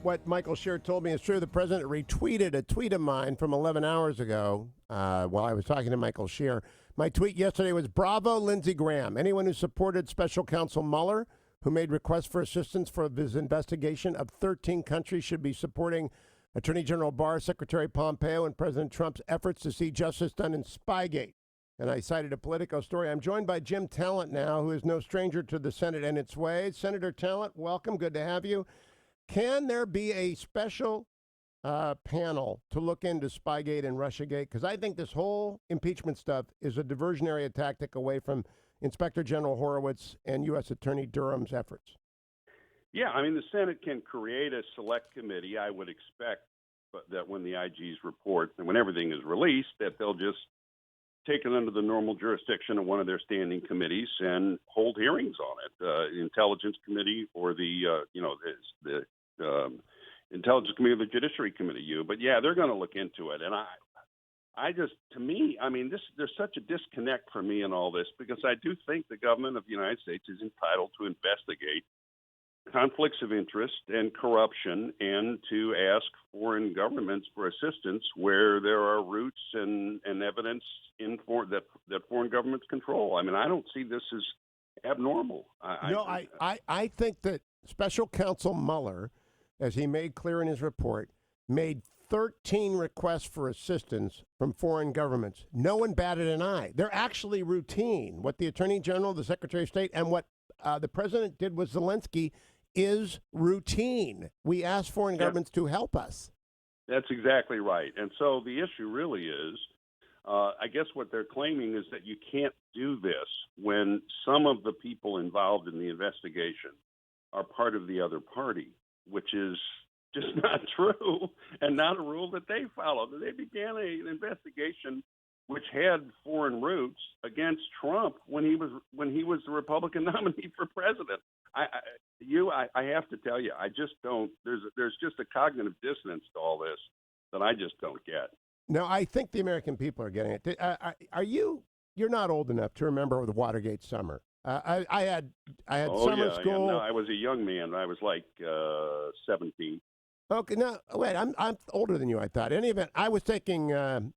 what Michael Scheer told me is true. The president retweeted a tweet of mine from 11 hours ago while I was talking to Michael Scheer. My tweet yesterday was, "Bravo, Lindsey Graham. Anyone who supported Special Counsel Mueller, who made requests for assistance for his investigation of 13 countries, should be supporting Attorney General Barr, Secretary Pompeo, and President Trump's efforts to see justice done in Spygate." And I cited a Politico story. I'm joined by Jim Talent now, who is no stranger to the Senate and its ways. Senator Talent, welcome. Good to have you. Can there be a special panel to look into Spygate and Russiagate? Because I think this whole impeachment stuff is a diversionary tactic away from Inspector General Horowitz and U.S. Attorney Durham's efforts. Yeah, I mean, the Senate can create a select committee. I would expect that when the IG's report and when everything is released, that they'll just take it under the normal jurisdiction of one of their standing committees and hold hearings on it, the Intelligence Committee or the Intelligence Committee or the Judiciary Committee. But yeah, they're going to look into it. And I just, to me, I mean, there's such a disconnect for me in all this, because I do think the government of the United States is entitled to investigate conflicts of interest and corruption, and to ask foreign governments for assistance where there are roots and evidence that foreign governments control. I mean, I don't see this as abnormal. I think that Special Counsel Mueller, as he made clear in his report, made 13 requests for assistance from foreign governments. No one batted an eye. They're actually routine. What the Attorney General, the Secretary of State, and what the President did with Zelensky is routine. We ask foreign governments to help us. That's exactly right. And so the issue really is, I guess what they're claiming is that you can't do this when some of the people involved in the investigation are part of the other party, which is just not true and not a rule that they followed. They began an investigation which had foreign roots against Trump when he was the Republican nominee for president. I have to tell you, I just don't. There's just a cognitive dissonance to all this that I just don't get. No, I think the American people are getting it. Are you? You're not old enough to remember the Watergate summer. I had summer school. Yeah. No, I was a young man. I was like 17. Okay, no, wait. I'm older than you, I thought. In any event, I was taking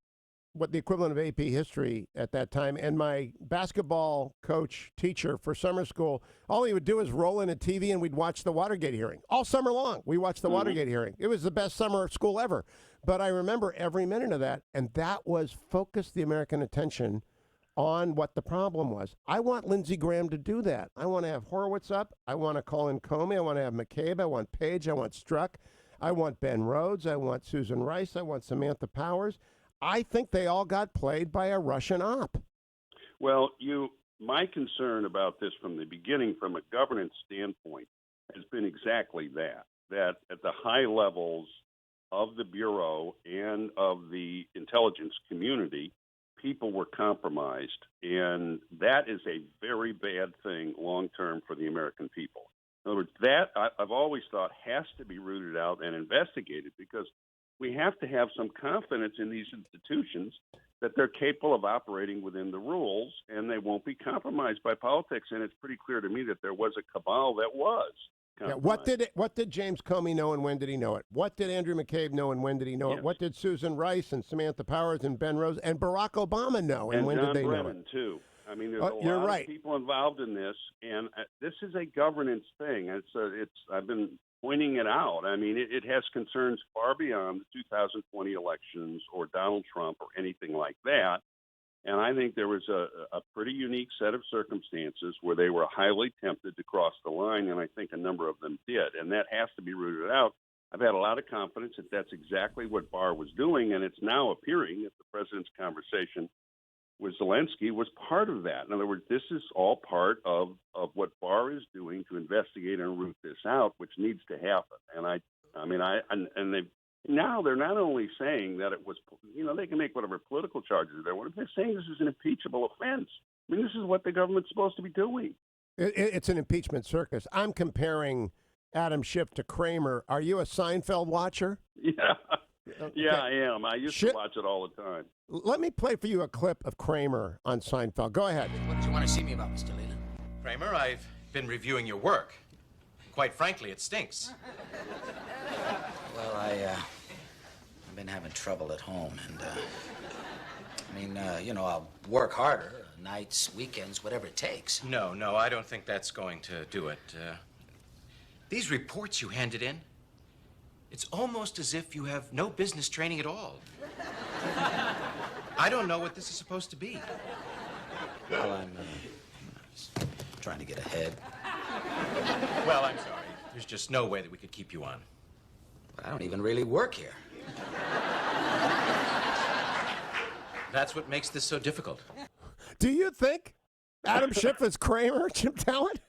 what the equivalent of AP history at that time, and my basketball coach teacher for summer school, all he would do is roll in a TV and we'd watch the Watergate hearing. All summer long, we watched the Watergate hearing. It was the best summer of school ever. But I remember every minute of that, and that was focused the American attention on what the problem was. I want Lindsey Graham to do that. I want to have Horowitz up. I want to call in Comey. I want to have McCabe. I want Page. I want Strzok. I want Ben Rhodes. I want Susan Rice. I want Samantha Powers. I think they all got played by a Russian op. Well, my concern about this from the beginning, from a governance standpoint, has been exactly that at the high levels of the Bureau and of the intelligence community, people were compromised. And that is a very bad thing long-term for the American people. In other words, that I've always thought has to be rooted out and investigated, because we have to have some confidence in these institutions that they're capable of operating within the rules and they won't be compromised by politics. And it's pretty clear to me that there was a cabal that was compromised. Yeah, what did James Comey know and when did he know it? What did Andrew McCabe know and when did he know it? What did Susan Rice and Samantha Powers and Ben Rhodes and Barack Obama know and when John did they Brennan, know it? Too. I mean, there's a lot of people involved in this, and this is a governance thing. I've been pointing it out. I mean, it has concerns far beyond the 2020 elections or Donald Trump or anything like that. And I think there was a pretty unique set of circumstances where they were highly tempted to cross the line, and I think a number of them did. And that has to be rooted out. I've had a lot of confidence that that's exactly what Barr was doing, and it's now appearing that the president's conversation with Zelensky was part of that. In other words, this is all part of what Barr is doing to investigate and root this out, which needs to happen. And they're not only saying that it was, they can make whatever political charges they want. They're saying this is an impeachable offense. I mean, this is what the government's supposed to be doing. It's an impeachment circus. I'm comparing Adam Schiff to Kramer. Are you a Seinfeld watcher? Yeah. Okay. Yeah, I am. I used to watch it all the time. Let me play for you a clip of Kramer on Seinfeld. Go ahead. What did you want to see me about, Mr. Leland? Kramer, I've been reviewing your work. Quite frankly, it stinks. having trouble at home, and, I'll work harder, nights, weekends, whatever it takes. No, I don't think that's going to do it. These reports you handed in, it's almost as if you have no business training at all. I don't know what this is supposed to be. Well, I'm just trying to get ahead. Well, I'm sorry. There's just no way that we could keep you on. But I don't even really work here. That's what makes this so difficult. Do you think Adam Schiff is Kramer, Jim Talent?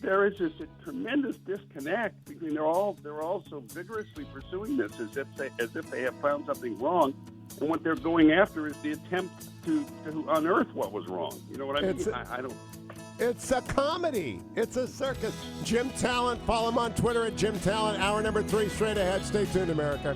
There is just a tremendous disconnect between they're all so vigorously pursuing this as if they have found something wrong, and what they're going after is the attempt to unearth what was wrong. You know what I mean? I don't. It's a comedy. It's a circus. Jim Talent. Follow him on Twitter at Jim Talent. Hour number 3 straight ahead. Stay tuned, America.